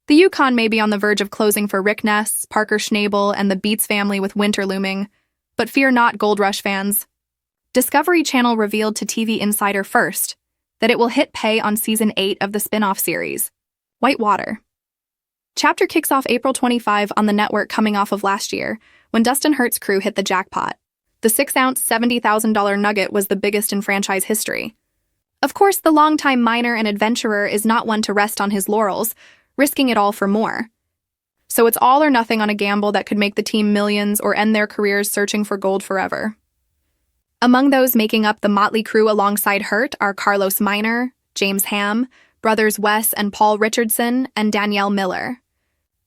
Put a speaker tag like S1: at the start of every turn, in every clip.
S1: The Yukon may be on the verge of closing for Rick Ness, Parker Schnabel, and the Beats family with winter looming, but fear not, Gold Rush fans. Discovery Channel revealed to TV Insider first that it will hit pay on Season 8 of the spin-off series, Whitewater. Chapter kicks off April 25 on the network, coming off of last year, when Dustin Hurt's crew hit the jackpot. The 6-ounce, $70,000 nugget was the biggest in franchise history. Of course, the longtime miner and adventurer is not one to rest on his laurels, risking it all for more. So it's all or nothing on a gamble that could make the team millions or end their careers searching for gold forever. Among those making up the motley crew alongside Hurt are Carlos Miner, James Ham, brothers Wes and Paul Richardson, and Danielle Miller.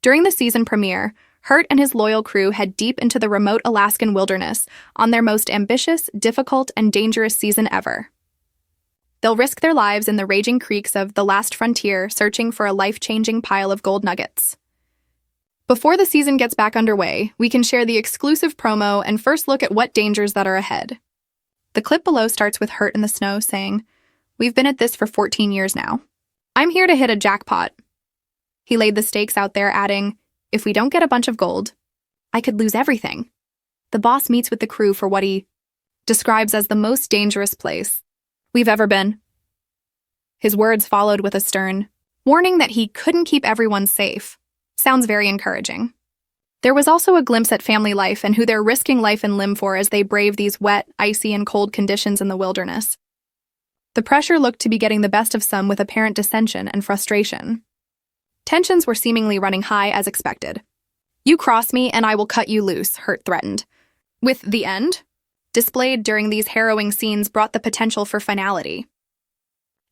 S1: During the season premiere, Hurt and his loyal crew head deep into the remote Alaskan wilderness on their most ambitious, difficult, and dangerous season ever. They'll risk their lives in the raging creeks of the Last Frontier, searching for a life-changing pile of gold nuggets. Before the season gets back underway, we can share the exclusive promo and first look at what dangers that are ahead. The clip below starts with Hurt in the snow saying, "We've been at this for 14 years now. I'm here to hit a jackpot." He laid the stakes out there, adding, "If we don't get a bunch of gold, I could lose everything." The boss meets with the crew for what he describes as the most dangerous place we've ever been. His words followed with a stern warning that he couldn't keep everyone safe. Sounds very encouraging. There was also a glimpse at family life and who they're risking life and limb for as they brave these wet, icy, and cold conditions in the wilderness. The pressure looked to be getting the best of some, with apparent dissension and frustration. Tensions were seemingly running high as expected. "You cross me and I will cut you loose," Hurt threatened. With the end displayed during these harrowing scenes brought the potential for finality.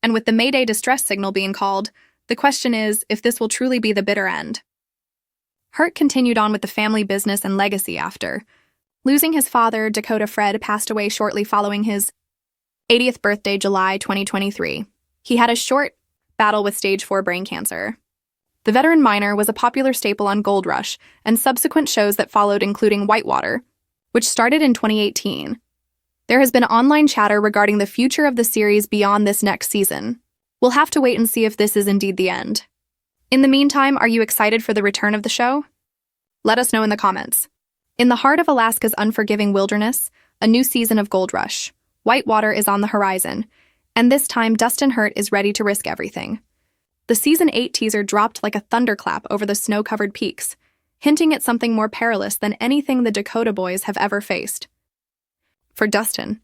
S1: And with the Mayday distress signal being called, the question is if this will truly be the bitter end. Hurt continued on with the family business and legacy after losing his father. Dakota Fred passed away shortly following his 80th birthday, July 2023. He had a short battle with stage 4 brain cancer. The veteran miner was a popular staple on Gold Rush and subsequent shows that followed, including Whitewater, which started in 2018. There has been online chatter regarding the future of the series beyond this next season. We'll have to wait and see if this is indeed the end. In the meantime, are you excited for the return of the show? Let us know in the comments. In the heart of Alaska's unforgiving wilderness, a new season of Gold Rush, Whitewater, is on the horizon, and this time Dustin Hurt is ready to risk everything. The Season 8 teaser dropped like a thunderclap over the snow-covered peaks, hinting at something more perilous than anything the Dakota boys have ever faced. For Dustin,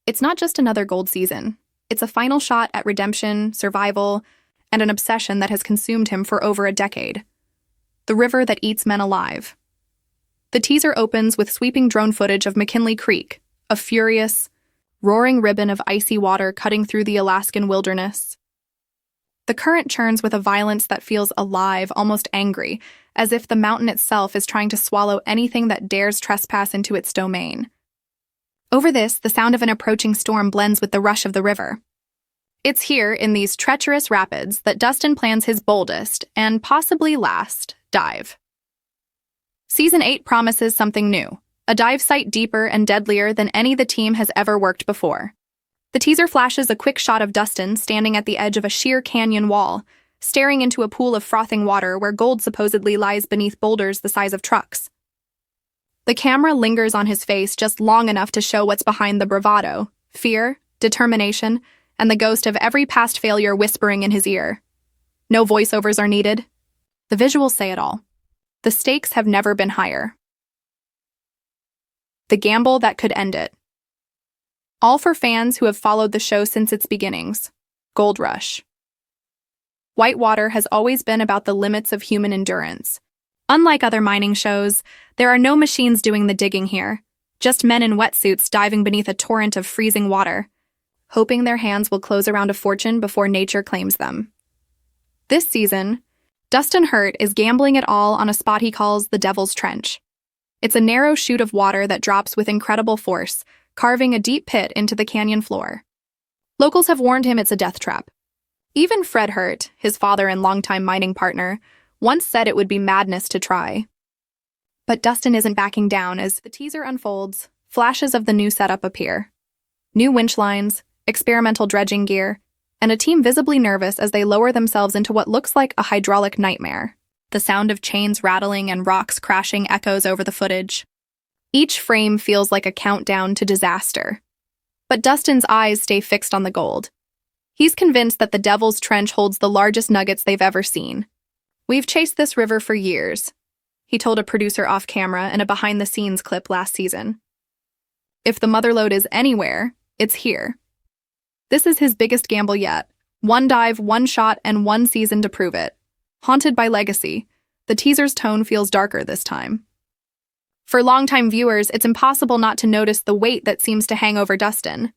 S1: it's not just another gold season. It's a final shot at redemption, survival, and an obsession that has consumed him for over a decade. The river that eats men alive. The teaser opens with sweeping drone footage of McKinley Creek, a furious, roaring ribbon of icy water cutting through the Alaskan wilderness. The current churns with a violence that feels alive, almost angry, as if the mountain itself is trying to swallow anything that dares trespass into its domain. Over this, the sound of an approaching storm blends with the rush of the river. It's here, in these treacherous rapids, that Dustin plans his boldest, and possibly last, dive. Season 8 promises something new, a dive site deeper and deadlier than any the team has ever worked before. The teaser flashes a quick shot of Dustin standing at the edge of a sheer canyon wall, staring into a pool of frothing water where gold supposedly lies beneath boulders the size of trucks. The camera lingers on his face just long enough to show what's behind the bravado, fear, determination, and the ghost of every past failure whispering in his ear. No voiceovers are needed. The visuals say it all. The stakes have never been higher. The gamble that could end it. All for fans who have followed the show since its beginnings. Gold Rush. Whitewater has always been about the limits of human endurance. Unlike other mining shows, there are no machines doing the digging here, just men in wetsuits diving beneath a torrent of freezing water, hoping their hands will close around a fortune before nature claims them. This season, Dustin Hurt is gambling it all on a spot he calls the Devil's Trench. It's a narrow chute of water that drops with incredible force, carving a deep pit into the canyon floor. Locals have warned him it's a death trap. Even Fred Hurt, his father and longtime mining partner, once said it would be madness to try. But Dustin isn't backing down as the teaser unfolds. Flashes of the new setup appear. New winch lines, experimental dredging gear, and a team visibly nervous as they lower themselves into what looks like a hydraulic nightmare. The sound of chains rattling and rocks crashing echoes over the footage. Each frame feels like a countdown to disaster. But Dustin's eyes stay fixed on the gold. He's convinced that the Devil's Trench holds the largest nuggets they've ever seen. "We've chased this river for years," he told a producer off camera in a behind-the-scenes clip last season. "If the motherlode is anywhere, it's here." This is his biggest gamble yet. One dive, one shot, and one season to prove it. Haunted by legacy, the teaser's tone feels darker this time. For longtime viewers, it's impossible not to notice the weight that seems to hang over Dustin.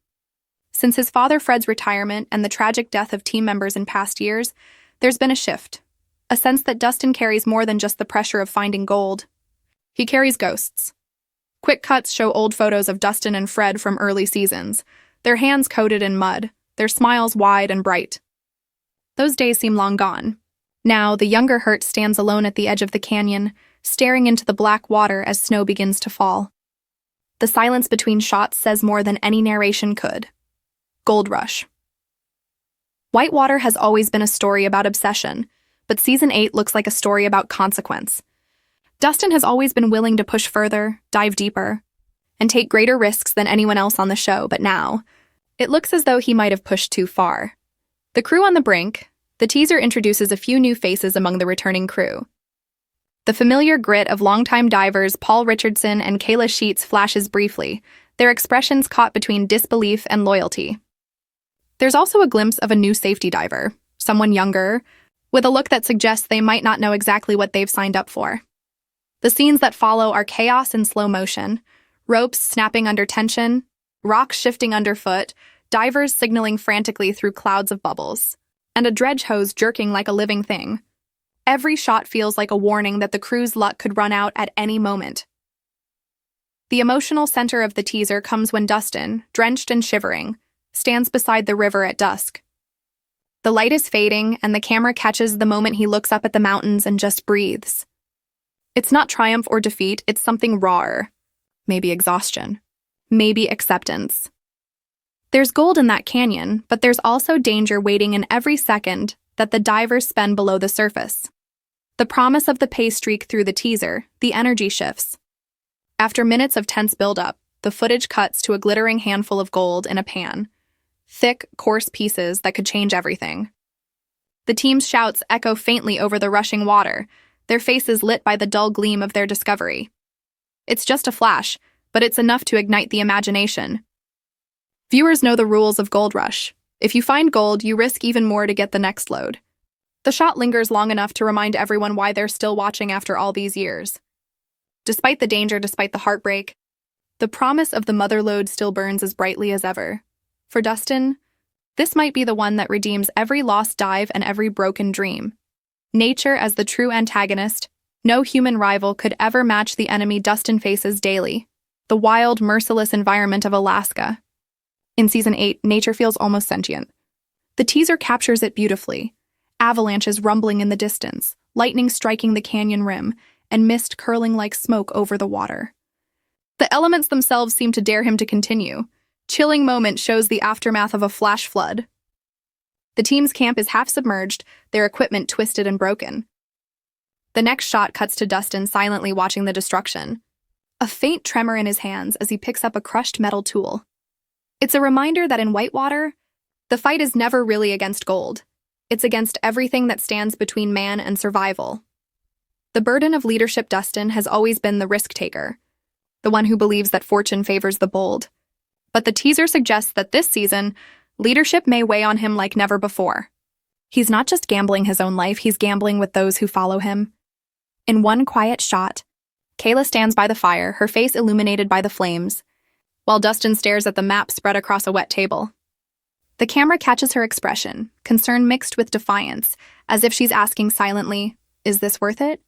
S1: Since his father Fred's retirement and the tragic death of team members in past years, there's been a shift. A sense that Dustin carries more than just the pressure of finding gold. He carries ghosts. Quick cuts show old photos of Dustin and Fred from early seasons, their hands coated in mud, their smiles wide and bright. Those days seem long gone. Now, the younger Hurt stands alone at the edge of the canyon, staring into the black water as snow begins to fall. The silence between shots says more than any narration could. Gold Rush. Whitewater has always been a story about obsession, but Season 8 looks like a story about consequence. Dustin has always been willing to push further, dive deeper, and take greater risks than anyone else on the show, but now, it looks as though he might have pushed too far. The crew on the brink. The teaser introduces a few new faces among the returning crew. The familiar grit of longtime divers Paul Richardson and Kayla Sheets flashes briefly, their expressions caught between disbelief and loyalty. There's also a glimpse of a new safety diver, someone younger, with a look that suggests they might not know exactly what they've signed up for. The scenes that follow are chaos in slow motion, ropes snapping under tension, rocks shifting underfoot, divers signaling frantically through clouds of bubbles, and a dredge hose jerking like a living thing. Every shot feels like a warning that the crew's luck could run out at any moment. The emotional center of the teaser comes when Dustin, drenched and shivering, stands beside the river at dusk. The light is fading, and the camera catches the moment he looks up at the mountains and just breathes. It's not triumph or defeat, it's something rawer. Maybe exhaustion. Maybe acceptance. There's gold in that canyon, but there's also danger waiting in every second that the divers spend below the surface. The promise of the pay streak through the teaser, the energy shifts. After minutes of tense buildup, the footage cuts to a glittering handful of gold in a pan. Thick, coarse pieces that could change everything. The team's shouts echo faintly over the rushing water, their faces lit by the dull gleam of their discovery. It's just a flash, but it's enough to ignite the imagination. Viewers know the rules of Gold Rush. If you find gold, you risk even more to get the next load. The shot lingers long enough to remind everyone why they're still watching after all these years. Despite the danger, despite the heartbreak, the promise of the mother lode still burns as brightly as ever. For Dustin, this might be the one that redeems every lost dive and every broken dream. Nature as the true antagonist, no human rival could ever match the enemy Dustin faces daily, the wild, merciless environment of Alaska. In Season 8, nature feels almost sentient. The teaser captures it beautifully. Avalanches rumbling in the distance, lightning striking the canyon rim, and mist curling like smoke over the water. The elements themselves seem to dare him to continue. Chilling moment shows the aftermath of a flash flood. The team's camp is half submerged, their equipment twisted and broken. The next shot cuts to Dustin silently watching the destruction. A faint tremor in his hands as he picks up a crushed metal tool. It's a reminder that in Whitewater, the fight is never really against gold. It's against everything that stands between man and survival. The burden of leadership Dustin has always been the risk-taker, the one who believes that fortune favors the bold. But the teaser suggests that this season, leadership may weigh on him like never before. He's not just gambling his own life, he's gambling with those who follow him. In one quiet shot, Kayla stands by the fire, her face illuminated by the flames, while Dustin stares at the map spread across a wet table. The camera catches her expression, concern mixed with defiance, as if she's asking silently, "Is this worth it?"